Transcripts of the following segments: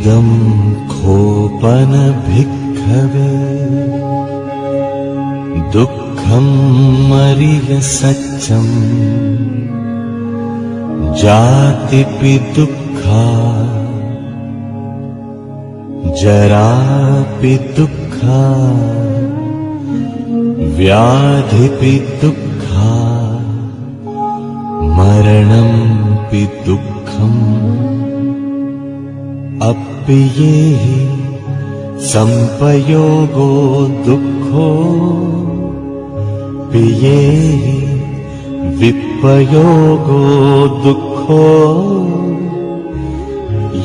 इदं खोपन भिक्खवे दुःखं मरिय सच्चम् जातिपि दुःखा जरापि दुःखा व्याधिपि दुःखा मरणंपि दुःखम् अप्पियेहि संपयोगो दुःखो पियेहि विपयोगो दुःखो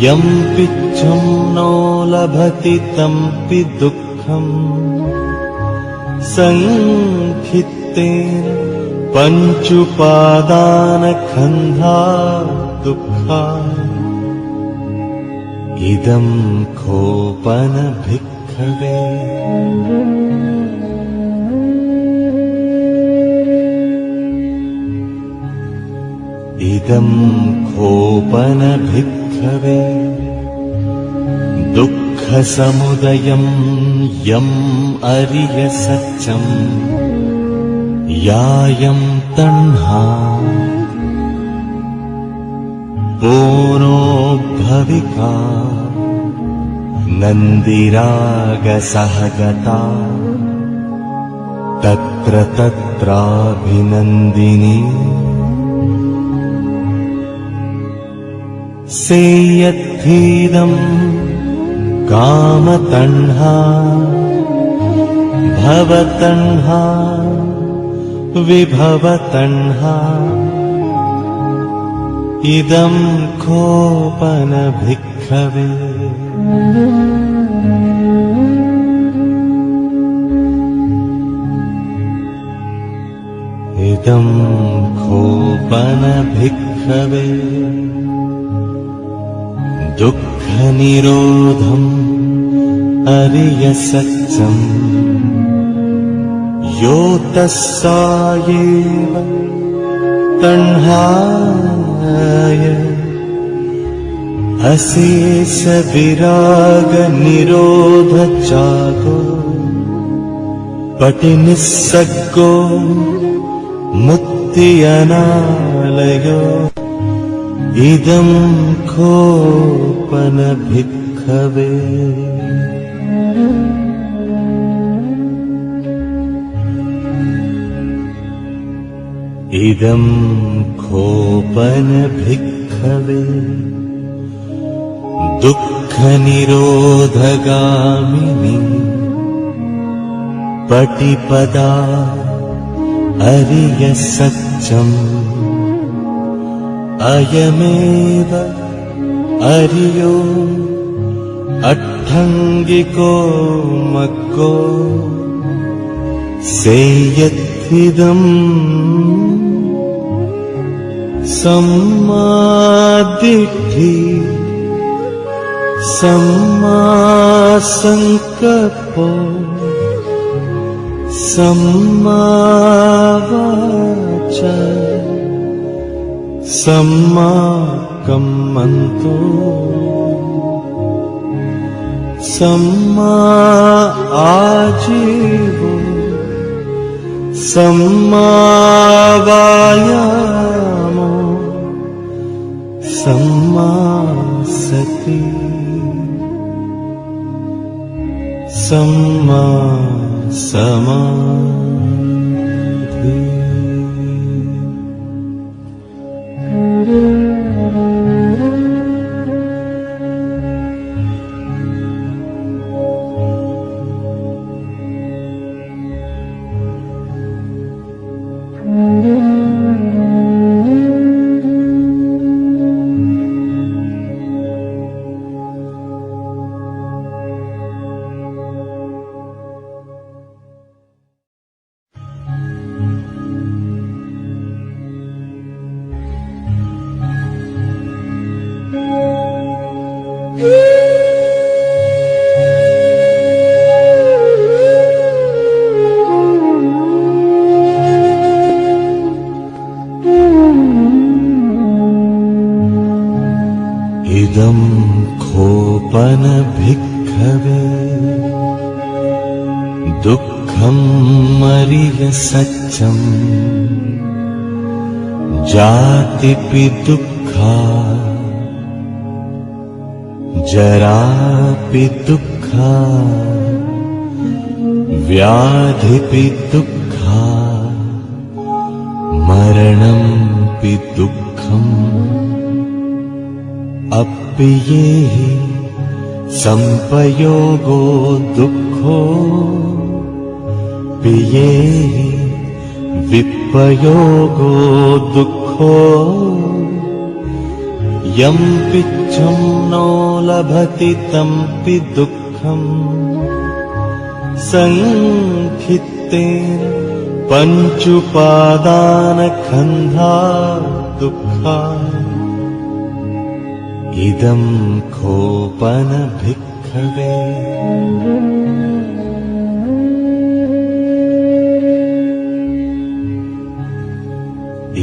यं पिच्छं नो लभति तंपि दुःखम् संखित्तेन पञ्चुपादानखन्धा दुःखा इदं खोपन भिक्खवे इदं खोपन भिक्खवे दुःखसमुदयं यम् अरिय सच्चम् यायं तण्हा पूर्णो भविका नन्दिरागसहगता तत्र तत्राभिनन्दिनी सेयत्थीदं कामतण्हा भवतण्हा विभवतण्हा इदं खोपन भिक्खवे इदं खोपन भिक्खवे दुःखनिरोधम् अरिय सच्चम् यो तस्सायेव तण्हाय अशेष विराग निरोध चागो पटिनिस्सग्गो मुक्ति अनालयो इदं खोपन भिक्खवे इदं खोपन भिक्खवे दुःखनिरोधगामिनी पटिपदा अरिय सच्चम् अयमेव अरियो अट्ठङ्गिको मग्गो सेयत्थिदम् सम्मादिट्ठि सम्मासंकल्पो सम्मावाचा सम्माकम्मन्तो सम्मा आजीवो सम्मावायामो सम्मा सति सम्मा समाधि इदं खोपन खोपन भिक्खवे दुःखं मरिय सच्चम् जातिपि दुःखा जरापि दुःखा व्याधिपि दुःखा मरणंपि दुःखम् अप्येहि संपयोगो दुःखो पियेहि विपयोगो दुःखो यं पिच्छं नो लभति तंपि दुःखम् संखित्तेन पञ्चुपादानखन्धा दुःखा इदं खोपन भिक्खवे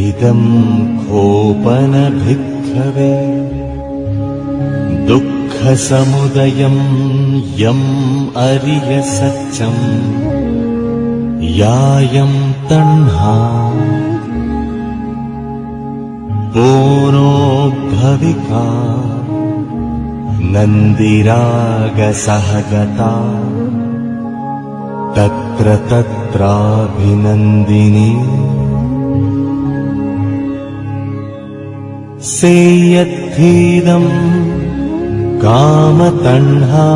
इदं खोपन भिक्खवे दुःखसमुदयं यम् अरिय सच्चम् यायं तण्हा पूर्णो भविका नन्दिरागसहगता तत्र तत्राभिनन्दिनी सेयत्थीदं कामतण्हा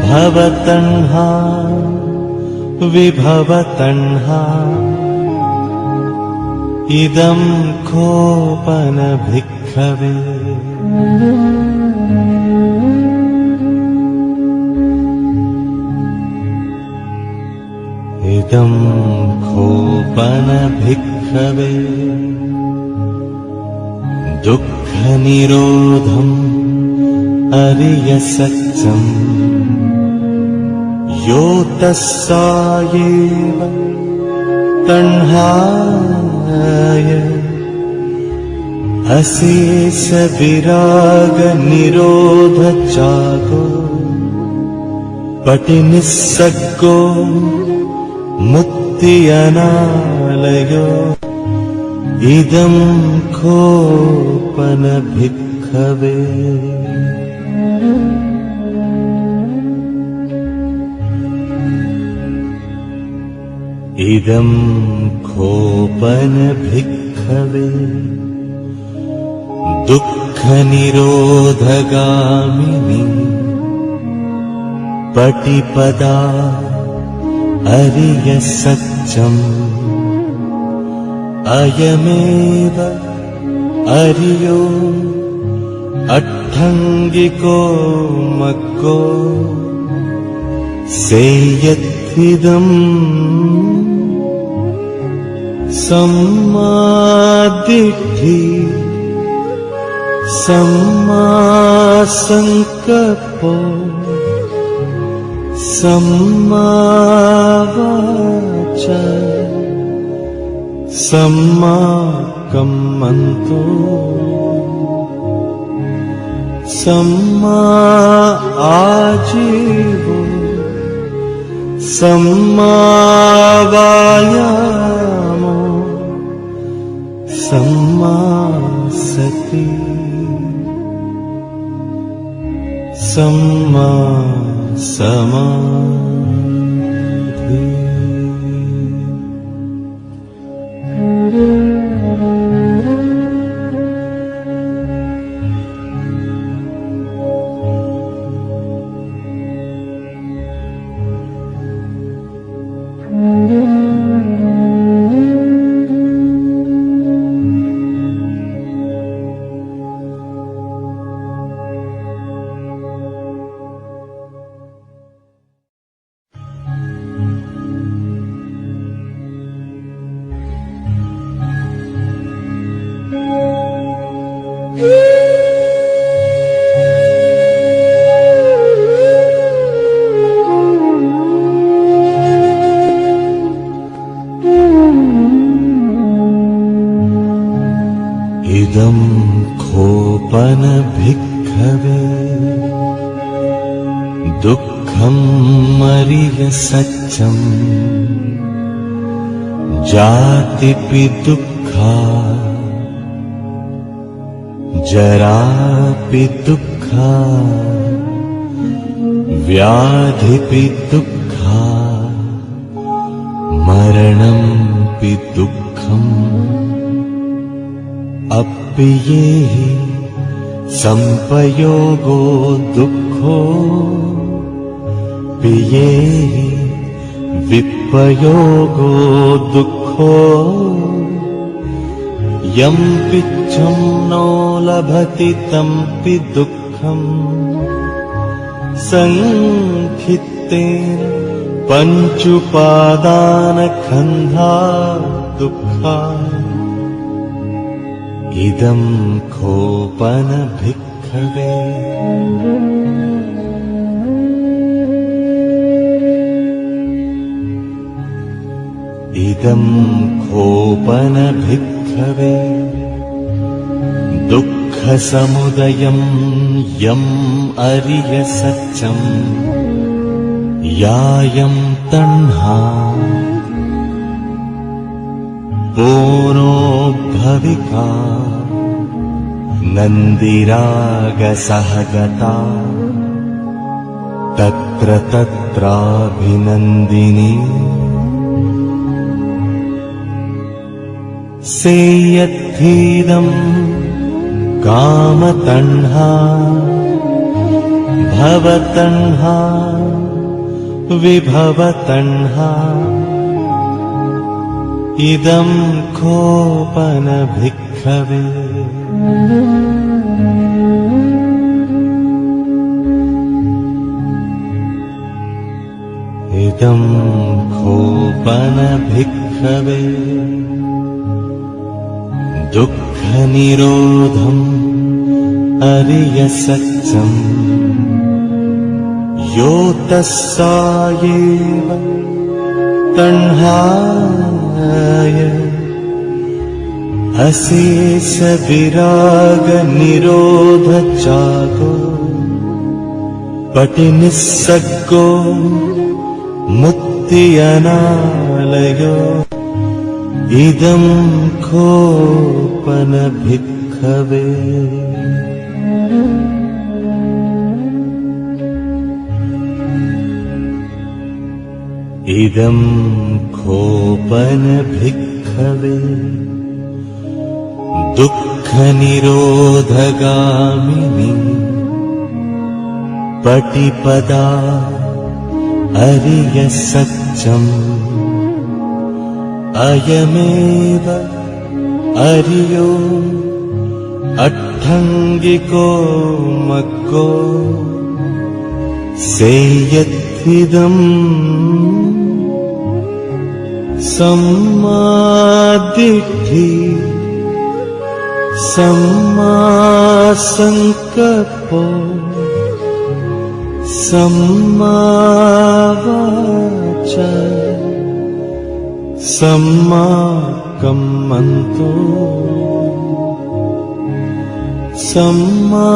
भवतण्हा विभवतण्हा इदं खोपन भिक्खवे इदं खोपन भिक्खवे दुःखनिरोधम् अरिय सच्चम् यो तस्सायेव तण्हाय अशेष विराग निरोध चागो पटिनिस्सग्गो मुक्ति अनालयो इदं खोपन भिक्खवे इदं खोपन भिक्खवे दुःखनिरोधगामिनी पटिपदा अरिय सच्चम् अयमेव अरियो अट्ठङ्गिको मग्गो सेयत्थिदम् सम्मादिट्ठि सम्मासंकल्पो सम्मावाचा सम्माकम्मन्तो सम्मा आजीवो सम्मावायामो सम्मा सति सम्मा समाधि इदं खोपन भिक्खवे भिक्खवे दुःखं मरिय सच्चम् जातिपि दुःखा जरापि दुःखा व्याधिपि दुःखा मरणंपि दुःखम् अप्येहि संपयोगो दुःखो पियेहि विपयोगो दुःखो यं पिच्छं नो लभति तंपि दुःखम् संखित्तेन पञ्चुपादानखन्धा दुःखा इदं खोपन भिक्खवे इदं खोपन भिक्खवे दुःखसमुदयं यम् अरिय सच्चम् यायं तण्हा पूर्णोद्भविका नन्दिरागसहगता तत्र तत्राभिनन्दिनी सेयत्थीदं कामतण्हा भवतण्हा विभवतण्हा इदं खोपन भिक्खवे इदं खोपन भिक्खवे दुःखनिरोधम् अरिय सच्चम् यो तस्सायेव तण्हाय अशेष विराग निरोध चागो पटिनिस्सग्गो मुक्ति अनालयो इदं खोपन भिक्खवे इदं खोपन भिक्खवे दुःखनिरोधगामिनी पटिपदा अरिय सच्चम् अयमेव अरियो अट्ठङ्गिको मग्गो सेयत्विदम् सम्मादिट्ठि सम्मासंकल्पो सम्मावाचा सम्माकम्मन्तो सम्मा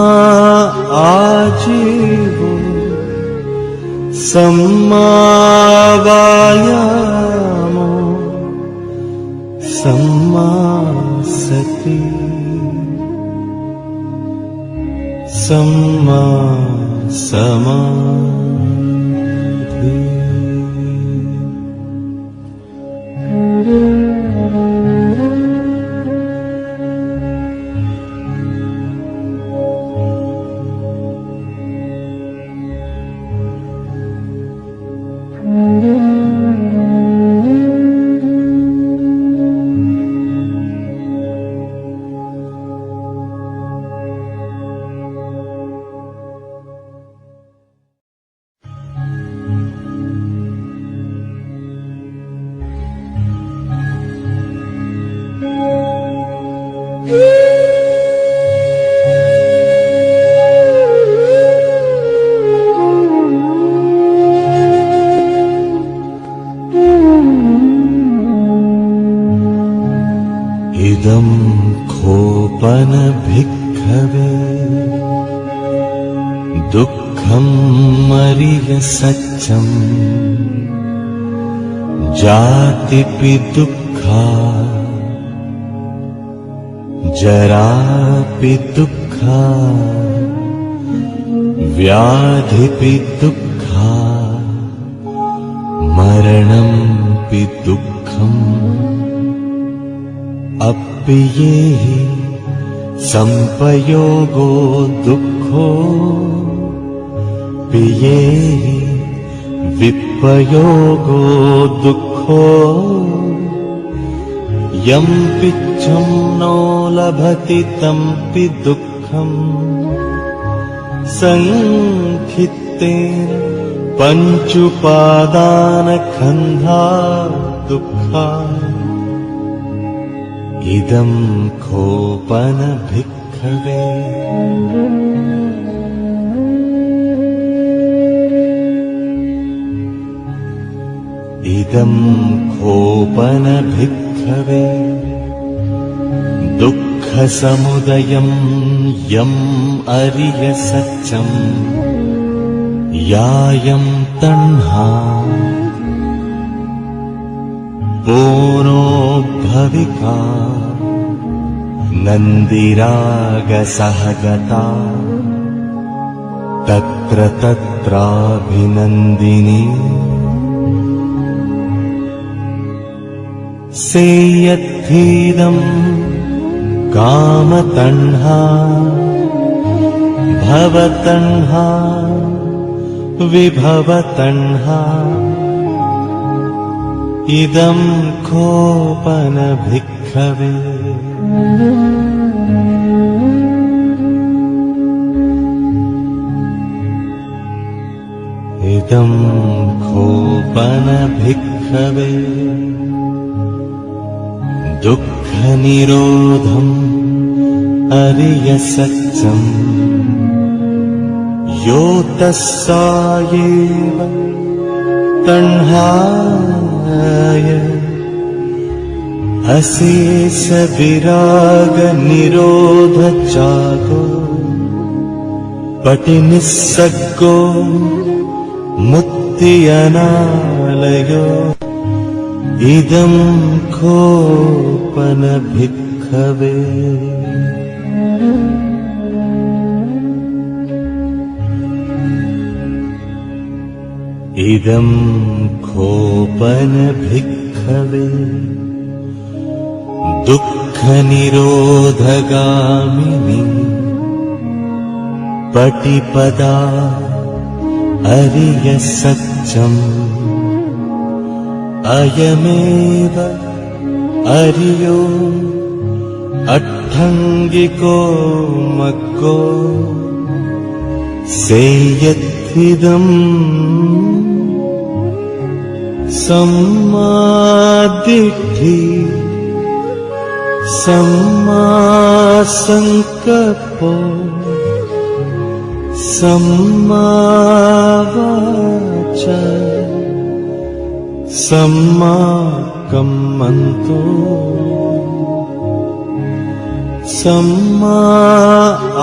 आजीवो सम्मावायामो सम्मा सति सम्मा समाधि इदं खोपन भिक्खवे दुःखं मरिय सत्यं जातिपि दुःखा जरापि दुःखा व्याधिपि दुःखा मरणंपि दुःखम् अप्येहि संपयोगो दुःखो पियेहि विपयोगो दुःखो यं पिच्छं नो लभति तंपि दुःखम् संखित्तेन पञ्चुपादानखन्धा दुःखा इदं खोपन भिक्खवे इदं खोपन भिक्खवे दुःखसमुदयं यम् अरिय सत्यं यायं तण्हा पूर्णो भविका नन्दिरागसहगता तत्र तत्राभिनन्दिनी सेयत्थीदं कामतण्हा भवतण्हा विभवतण्हा इदं खोपन भिक्खवे इदं खोपन भिक्खवे दुःखनिरोधम् अरिय सत्यम् यो तस्सायेव तण्हाय अशेष विराग निरोध चागो पटिनिस्सग्गो मुक्ति अनालयो इदं खोपन भिक्खवे इदं खोपन भिक्खवे दुःखनिरोधगामिनी पटिपदा अरिय सत्यम् अयमेव अरियो अट्ठङ्गिको मग्गो सेयत्थिदम् सम्मादिट्ठि सम्मासंकल्पो सम्मावाचा सम्माकम्मन्तो सम्मा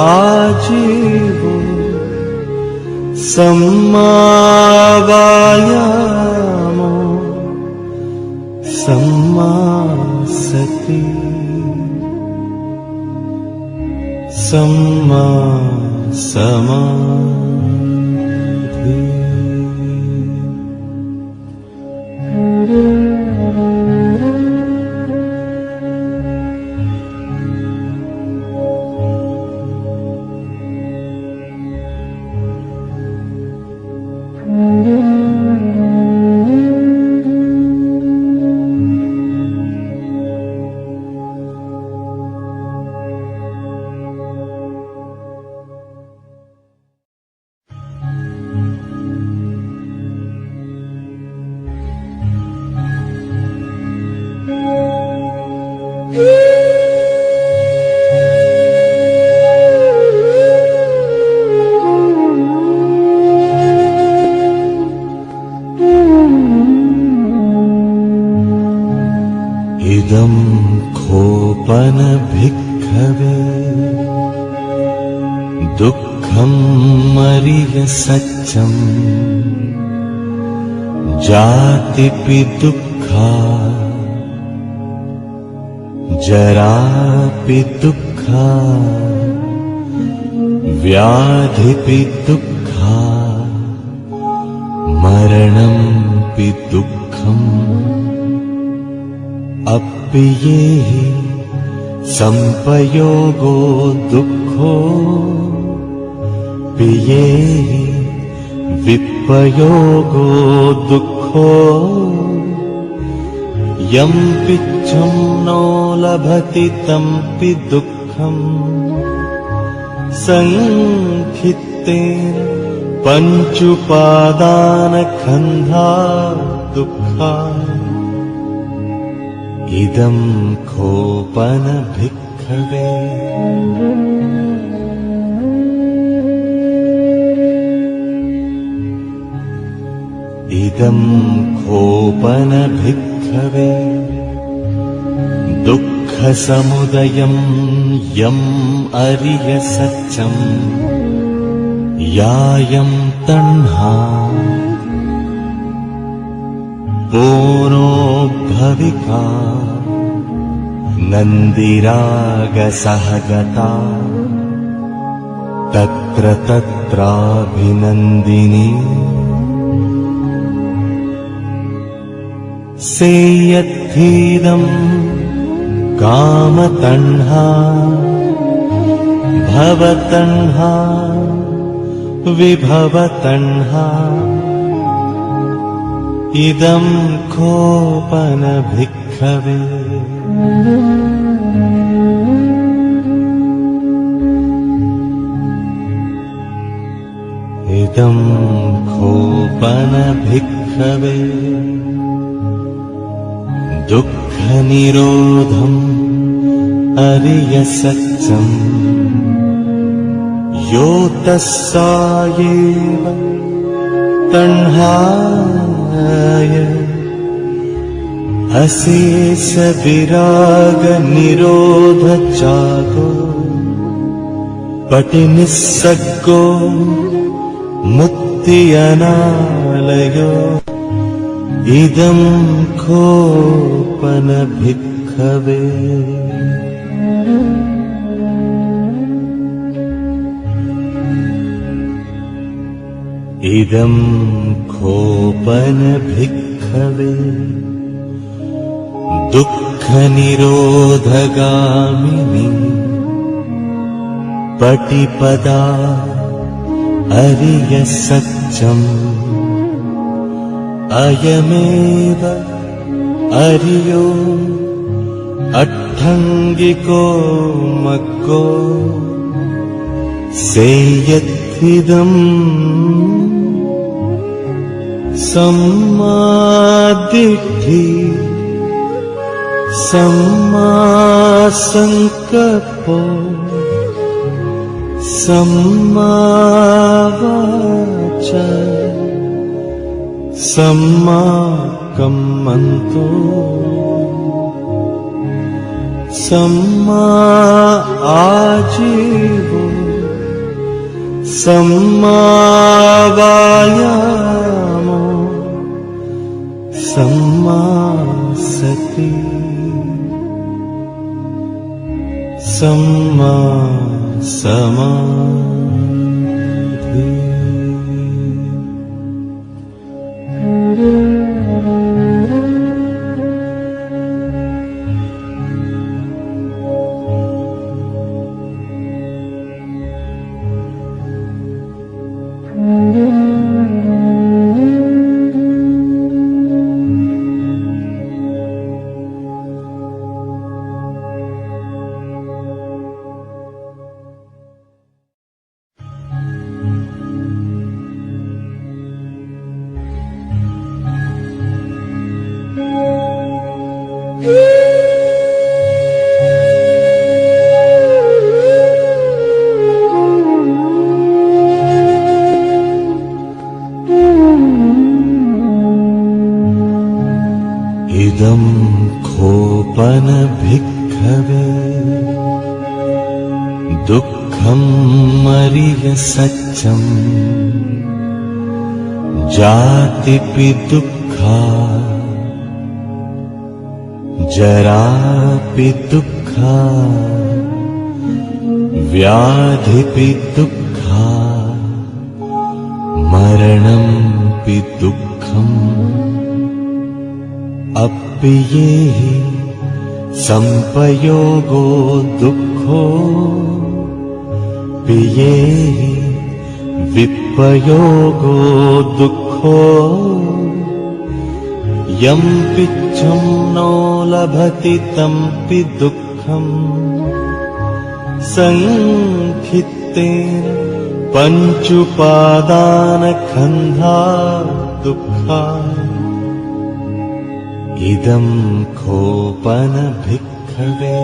आजीवो सम्मावायामो सम्मा सति सम्मा समाधि इदं खोपन भिक्खवे दुःख दुःखम् अरिय सत्यम् जातिपि दुःखा जरापि दुःखा व्याधिपि दुःखा मरणंपि दुःखम् अप्पियेहि संपयोगो दुःखो पियेहि विपयोगो दुःखो यं पिच्छं नो लभति तंपि दुःखम् संखित्तेन पञ्चुपादानखन्धा दुःखा इदं खोपन भिक्खवे इदं खोपन भिक्खवे दुःखसमुदयं यम् अरिय सत्यम् यायं तण्हा पूर्णो भविका नन्दिरागसहगता तत्र तत्राभिनन्दिनी सेयद्धीदं कामतण्हा भवतण्हा विभवतण्हा इदं खोपन भिक्खवे इदं खोपन भिक्खवे दुःखनिरोधम् अरिय सत्यम् यो तस्सायेव तण्हाय अशेष विराग निरोध चागो पटिनिस्सग्गो मुक्ति अनालयो इदं खोपन भिक्खवे इदं खोपन भिक्खवे दुःखनिरोधगामिनी पटिपदा अरिय सत्यम् अयमेव अरियो अट्ठङ्गिको मग्गो सेयद्धिदम् सम्मादिट्ठि सम्मासंकल्पो सम्मावाचा सम्माकम्मन्तो सम्मा आजीवो सम्मावायामो सम्मा सति सम्मा समाधि इदं खोपन भिक्खवे दुःख दुःखम् अरिय सत्यम् जातिपि दुःखा जरापि दुःखा व्याधिपि दुःखा मरणंपि दुःखम् अप्येहि संपयोगो दुःखो पियेहि विपयोगो दुःखो यं पिच्छं नो लभति तंपि दुःखम् संखित्तेन पञ्चुपादानखन्धा दुःखा इदं खोपन भिक्खवे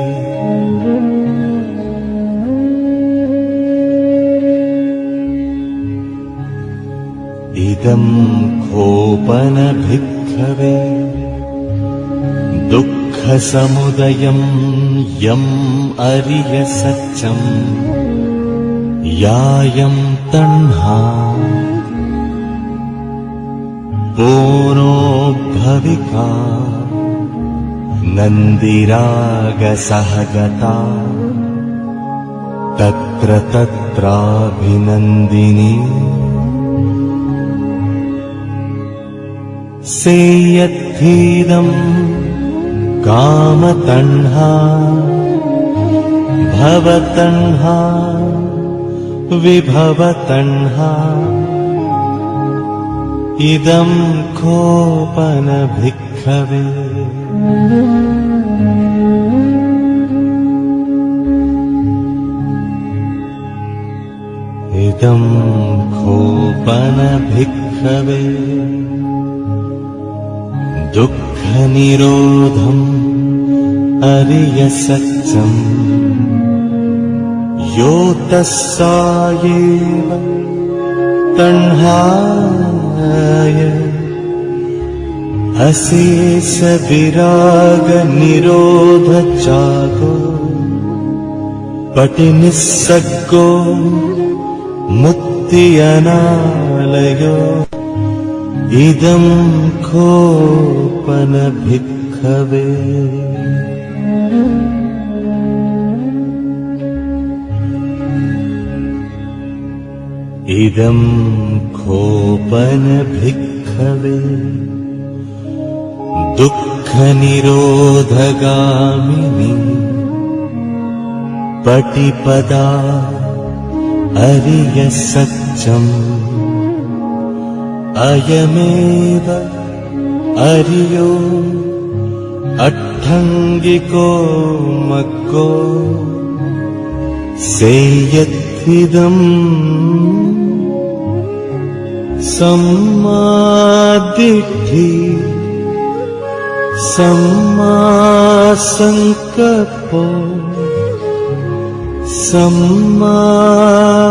इदं खोपन भिक्खवे दुःखसमुदयं यम् अरिय सत्यम् यायं तण्हा पूर्णो भविका नन्दिरागसहगता तत्र तत्राभिनन्दिनी सेयत्थीदं कामतण्हा भवतण्हा विभवतण्हा इदं खोपन भिक्खवे इदं खोपन भिक्खवे दुःखनिरोधम् अरिय सत्यम् यो तस्सायेव तण्हाय अशेष विराग निरोध चागो पटिनिस्सग्गो मुक्ति अनालयो इदं खोपन भिक्खवे इदं खोपन भिक्खवे दुःखनिरोधगामिनी पटिपदा अरिय सत्यम् अयमेव अरियो अट्ठङ्गिको मग्गो सेयत्थिदम् सम्मादिट्ठि सम्मासंकल्पो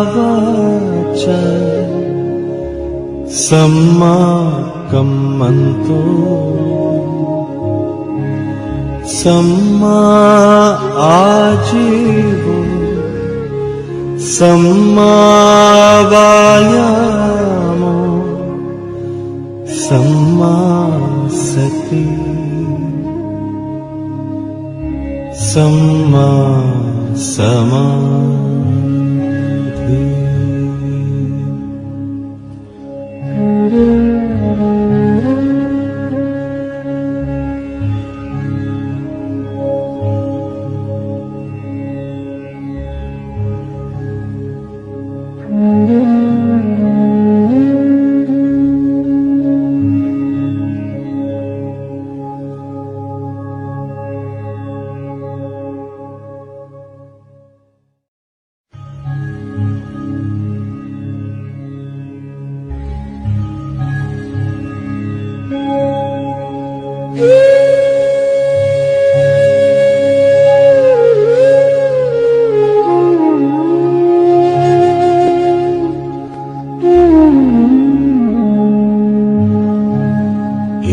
सम्मावाचा सम्माकम्मन्तो सम्मा आजीवो सम्मावायामो सम्मा सति सम्मा समाधि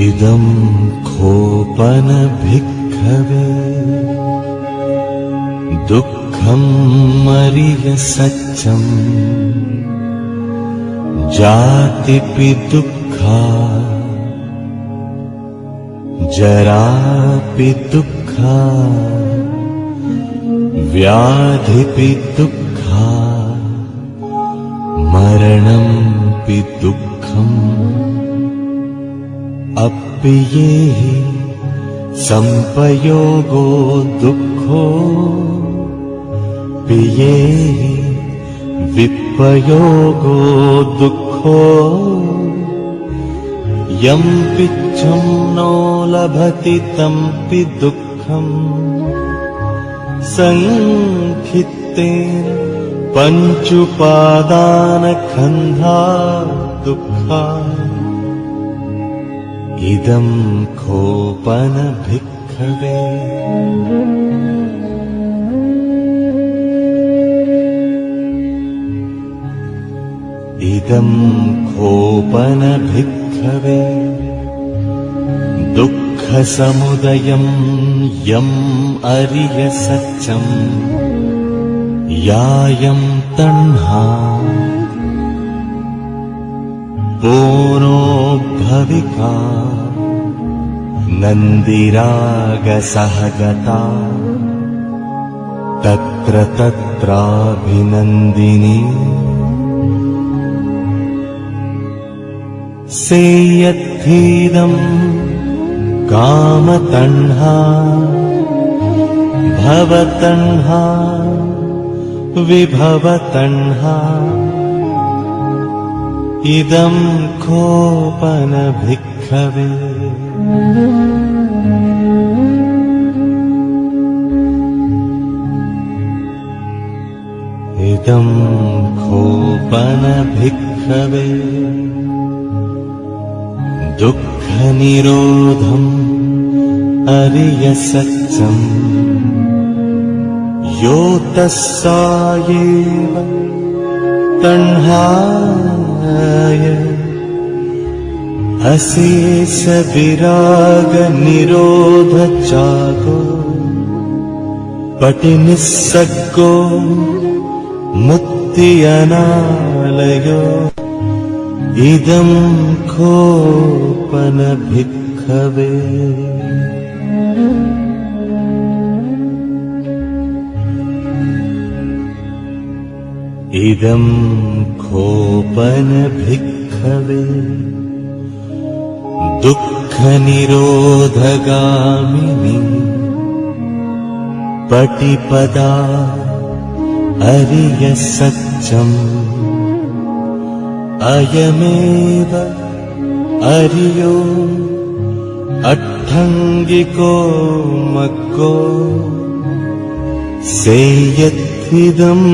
इदं खोपन भिक्खवे दुःख दुःखम् अरिय सत्यम् जातिपि दुःखा जरापि दुःखा व्याधिपि दुःखा मरणंपि दुःखम् अप्येहि संपयोगो दुःखो पियेहि विपयोगो दुःखो यं पिच्छं नो लभति तंपि दुःखम् संखित्तेन पञ्चुपादानखन्धा दुःखा इदं खोपन भिक्खवे इदं खोपन भिक्खवे दुःखसमुदयं यम् अरिय सत्यम् यायं तण्हा पूर्णो भविका नन्दिरागसहगता तत्र तत्राभिनन्दिनी सेयत्थीदं कामतण्हा भवतण्हा विभवतण्हा इदं खोपन भिक्खवे इदं खोपन भिक्खवे दुःखनिरोधम् अरिय सत्यम् यो तस्सायेव तण्हाय अशेष विराग निरोध जागो पटिनिस्सग्गो मुक्ति अनालयो इदं खोपन भिक्खवे इदं खोपन भिक्खवे दुःखनिरोधगामिनी पटिपदा अरिय सत्यम् अयमेव अरियो अट्ठङ्गिको मग्गो सेयत्विदम्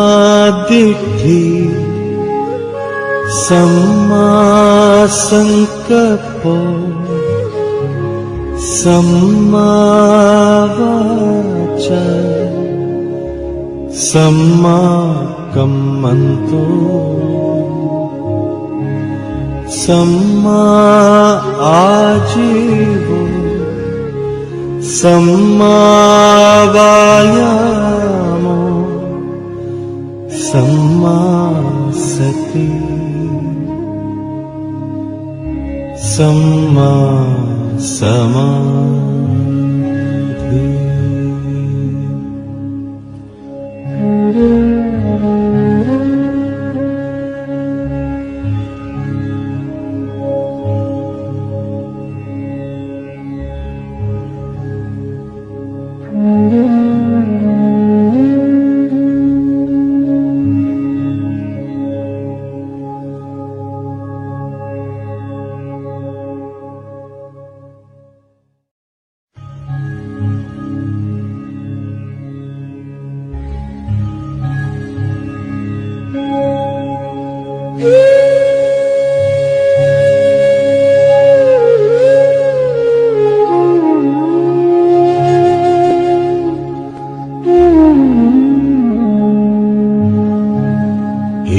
सम्मादिट्ठि सम्मासंकल्पो सम्मावाचा सम्माकम्मन्तो सम्मा आजीवो सम्मावायामो सम्मा सति सम्मा समाधि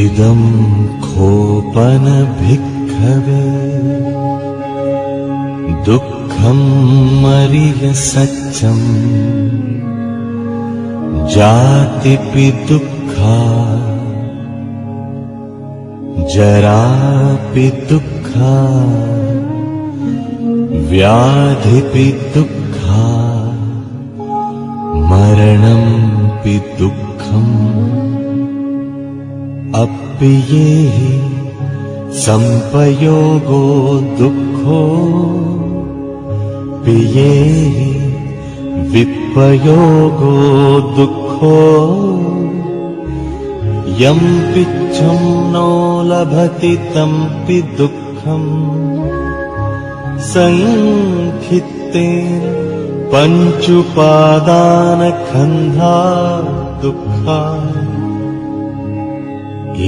इदं खोपन भिक्खवे दुःख दुःखम् अरिय सत्यम् जातिपि दुःखा जरापि दुःखा व्याधिपि दुःखा मरणंपि दुःखम् अप्येहि संपयोगो दुःखो पियेहि विपयोगो दुःखो यं पिच्छं नो लभति तंपि दुःखम् संखित्तेन पञ्चुपादानखन्धा दुःखा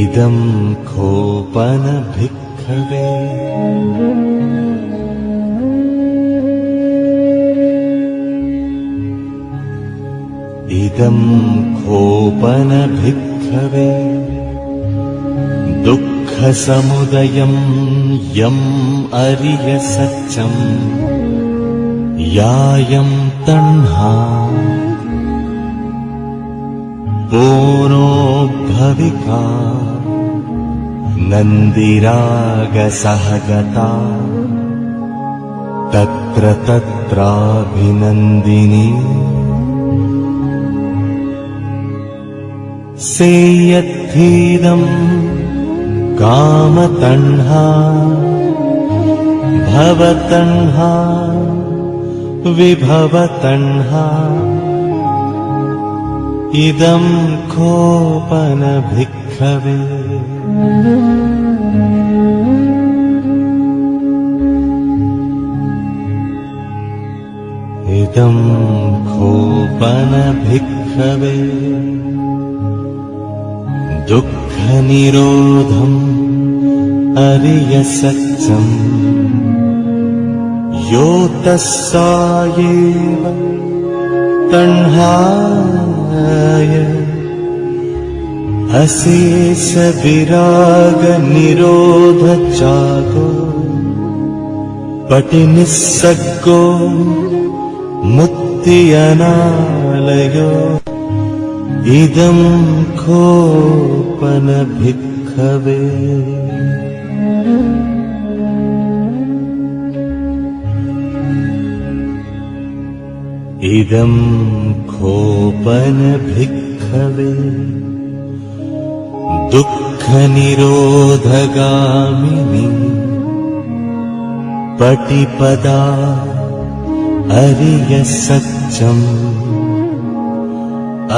इदं खोपन भिक्खवे इदं खोपन भिक्खवे दुःखसमुदयं यम् अरिय सत्यम् यायं तण्हा पूर्णोद्भविका नन्दिरागसहगता तत्र तत्राभिनन्दिनी सेयद्धीदम् कामतण्हा भवतण्हा विभवतण्हा इदं खोपन भिक्खवे इदं खोपन भिक्खवे दुःखनिरोधम् अरिय सत्यम् यो तस्सायेव तण्हाय अशेष विराग निरोध चागो पटिनिस्सग्गो मुक्ति अनालयो इदं खोपन भिक्खवे इदं खोपन भिक्खवे दुःखनिरोधगामिनी पटिपदा अरिय सत्यम्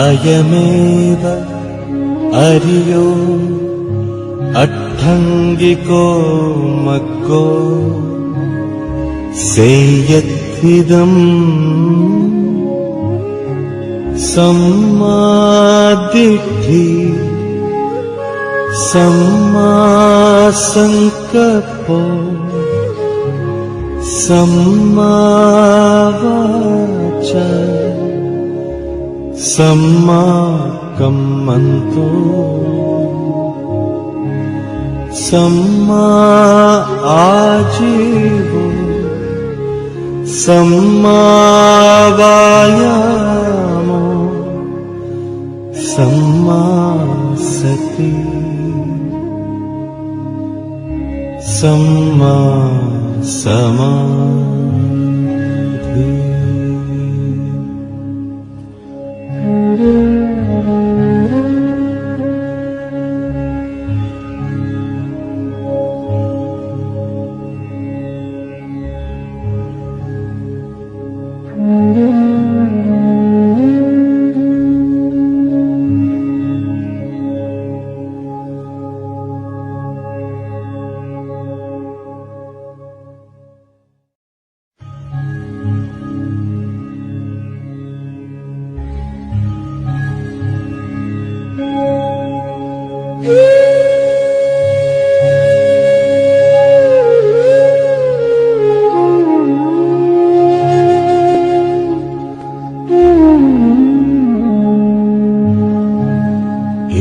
अयमेव अरियो अट्ठङ्गिको मग्गो सेयत्थिदम् सम्मादिट्ठि सम्मासंकल्पो सम्मावाचा सम्माकम्मन्तो सम्मा आजीवो सम्मावायामो सम्मा सति सम्मा समाधि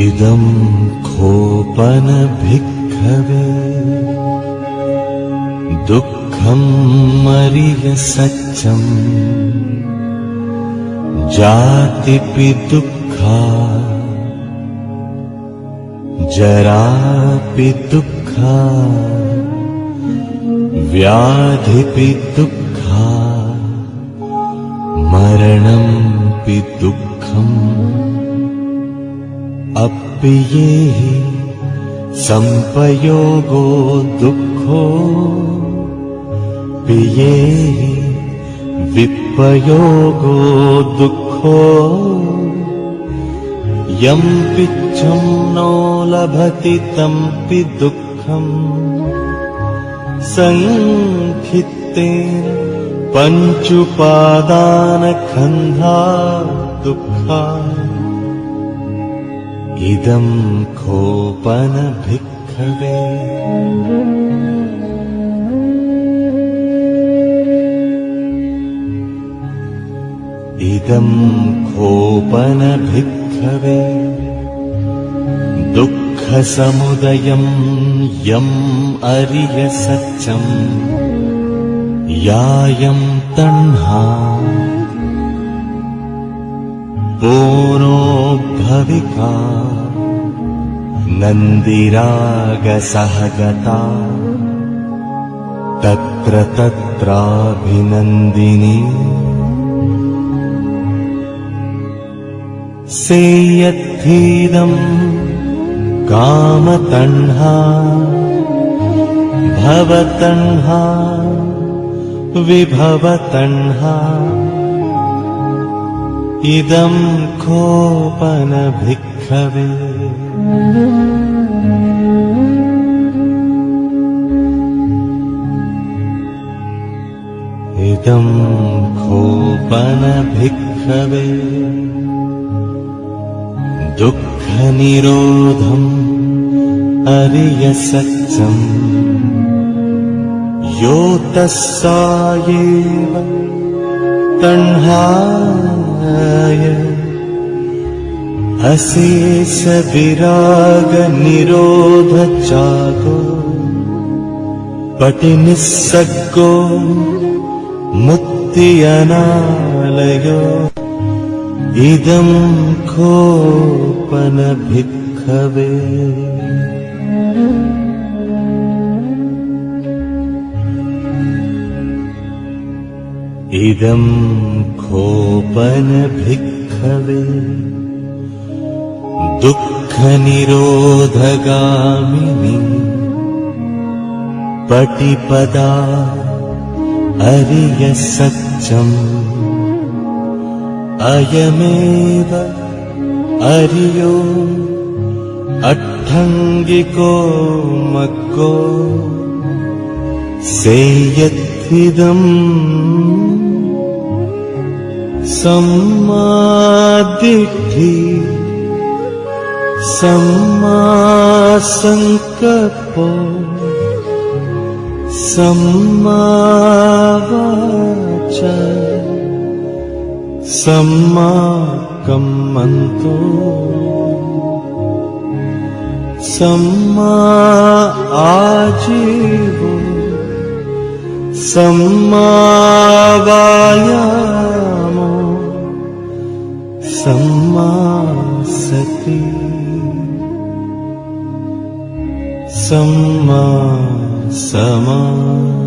इदं खोपन भिक्खवे दुःख दुःखम् अरिय सत्यम् जातिपि दुःखा जरापि दुःखा व्याधिपि दुःखा मरणंपि दुःखम् अप्येहि संपयोगो दुःखो पियेहि विपयोगो दुःखो यं पिच्छं नो लभति तंपि दुःखम् संखित्तेन पञ्चुपादानखन्धा दुःखा इदं खोपन भिक्खवे इदं खोपन भिक्खवे दुःखसमुदयं यम् अरिय सत्यम् यायं तण्हा पूर्णो भविका नन्दिरागसहगता तत्र तत्राभिनन्दिनी सेयत्थीदम् कामतण्हा भवतण्हा विभवतण्हा इदं खोपन भिक्खवे इदं खोपन भिक्खवे दुःखनिरोधम् अरिय सत्यम् यो तस्सायेव तण्हाय अशेष विराग निरोध चागो पटिनिस्सग्गो मुक्ति अनालयो इदं खोपन भिक्खवे इदं खोपन भिक्खवे दुःखनिरोधगामिनी पटिपदा अरिय सत्यम् अयमेव अरियो अट्ठङ्गिको मग्गो सेयत्थिदम् सम्मादिट्ठि सम्मासंकल्पो सम्मावाचा सम्माकम्मन्तो सम्मा आजीवो सम्मावायामो सम्मा सति सम्मा समाधि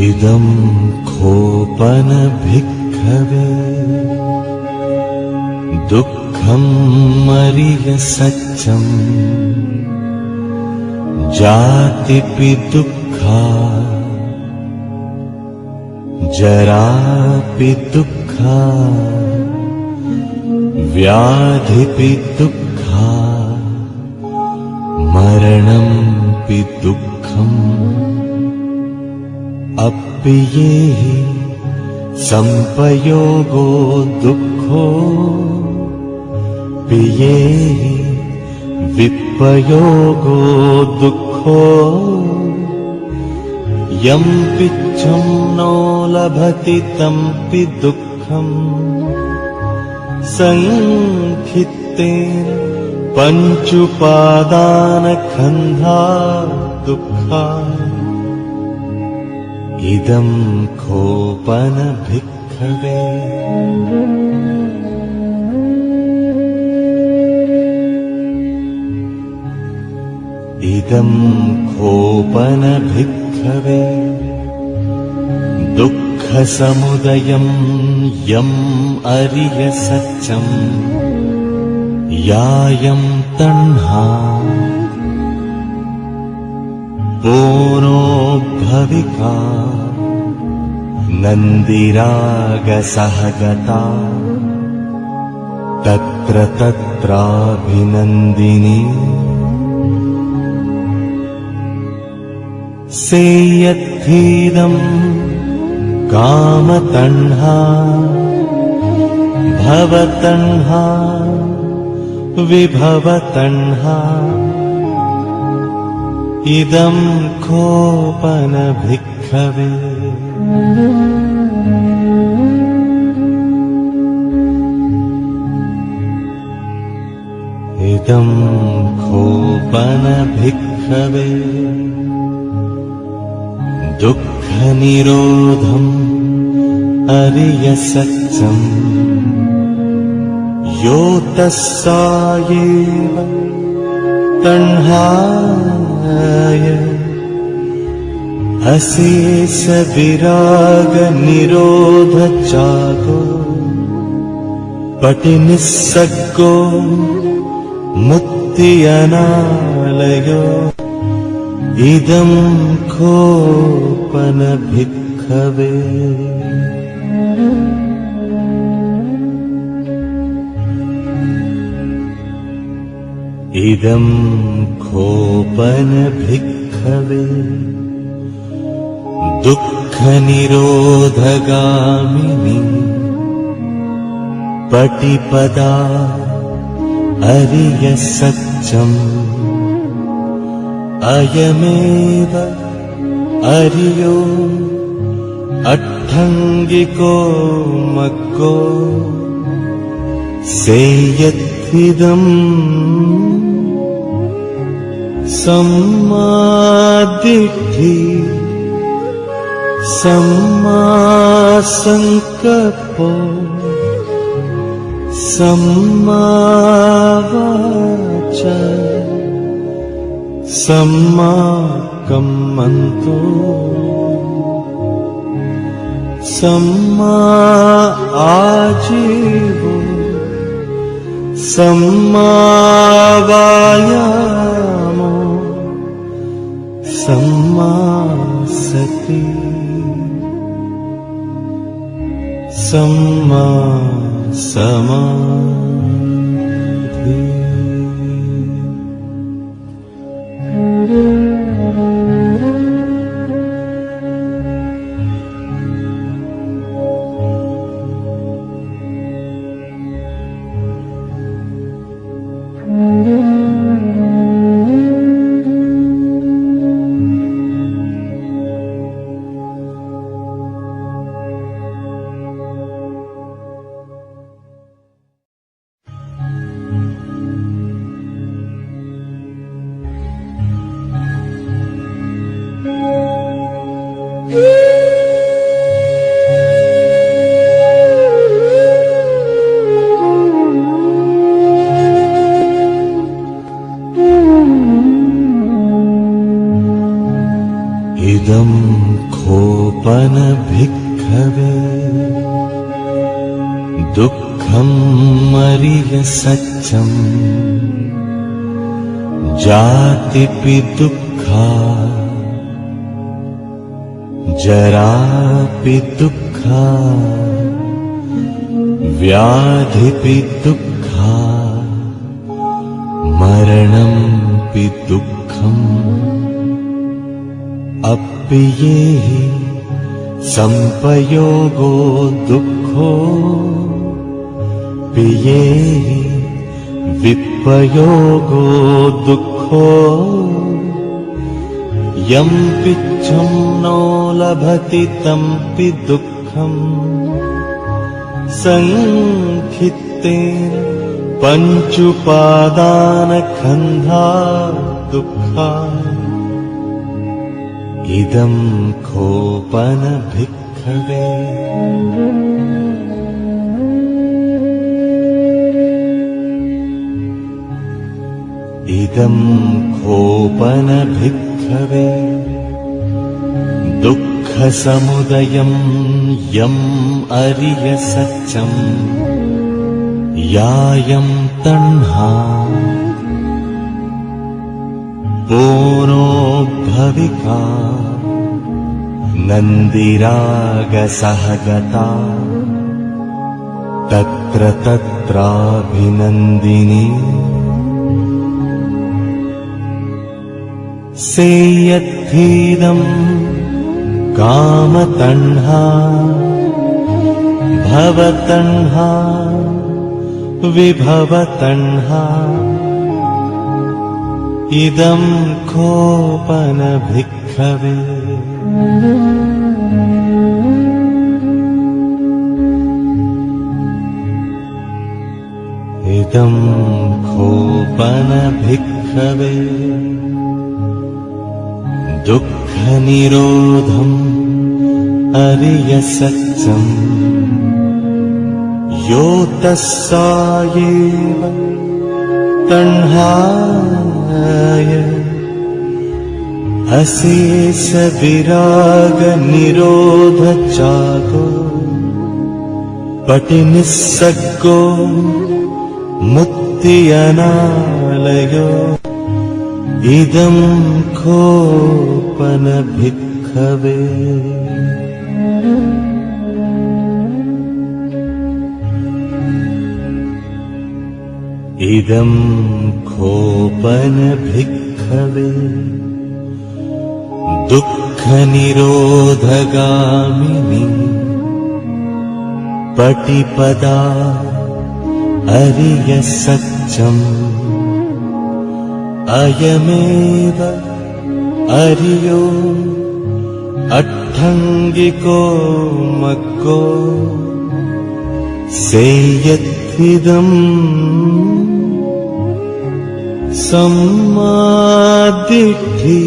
इदं खोपन भिक्खवे दुःख इदमरिय सत्यम् जातिपि दुःखा जरापि दुःखा व्याधिपि दुःखा मरणंपि दुःखम् अप्येहि संपयोगो दुःखो पियेहि विपयोगो दुःखो यं पिच्छं नो लभति तंपि दुःखम् संखित्तेन पञ्चुपादानखन्धा दुःखा इदं खोपन भिक्खवे इदं खोपन भिक्खवे दुःखसमुदयं यम् अरिय सत्यम् यायं तण्हा पूर्णो भविका नन्दिरागसहगता तत्र तत्राभिनन्दिनी सेयत्थीदं कामतण्हा भवतण्हा विभवतण्हा इदं खोपन भिक्खवे इदं खोपन भिक्खवे दुःखनिरोधम् अरिय सत्यम् यो तस्सायेव तण्हाय अशेष विराग निरोध चागो पटिनिस्सग्गो मुक्ति अनालयो इदं खोपन भिक्खवे इदं खोपन भिक्खवे दुःखनिरोधगामिनी पटिपदा अरिय सत्यम् अयमेव अरियो अट्ठङ्गिको मग्गो सेयत्थिदम् सम्मादिट्ठि सम्मासंकल्पो सम्मावाचा सम्माकम्मन्तो सम्मा आजीवो सम्मावायामो सम्मा सति सम्मा समाधि इदं खोपन भिक्खवे दुःख दुःखं मरिय सच्चं जातिपि दुःखा जरापि दुःखा व्याधिपि दुःखा मरणंपि दुःखम् अप्पियेहि संपयोगो दुःखो पियेहि विपयोगो दुःखो यं पिच्छं नो लभति तंपि दुःखम् संखित्तेन पञ्चुपादानखन्धा दुःखा इदं खोपन भिक्खवे इदं खोपन भिक्खवे दुःखसमुदयं यम् अरिय सच्चं यायं तण्हा पूर्णो भविका नन्दिरागसहगता तत्र तत्राभिनन्दिनी सेयत्थीदं कामतण्हा भवतण्हा विभवतण्हा इदं खोपन भिक्खवे इदं खोपन भिक्खवे दुःखनिरोधम् अरिय सच्चं यो तस्सायेव तण्हाय अशेष विराग निरोध चागो पटिनिस्सग्गो मुक्ति अनालयो इदं खोपन भिक्खवे इदं खोपन भिक्खवे दुःखनिरोधगामिनी पटिपदा अरिय सच्चं अयमेव अरियो अट्ठङ्गिको मग्गो सेयत्थिदम् सम्मादिट्ठि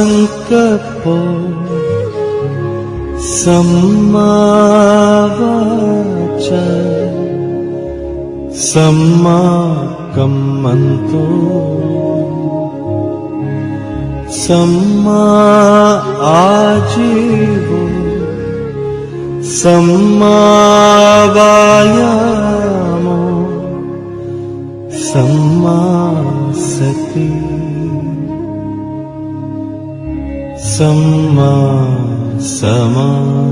सम्मासंकल्पो सम्मावाचा सम्माकम्मन्तो सम्मा आजीवो सम्मावायामो सम्मा सति सम्मा समाधि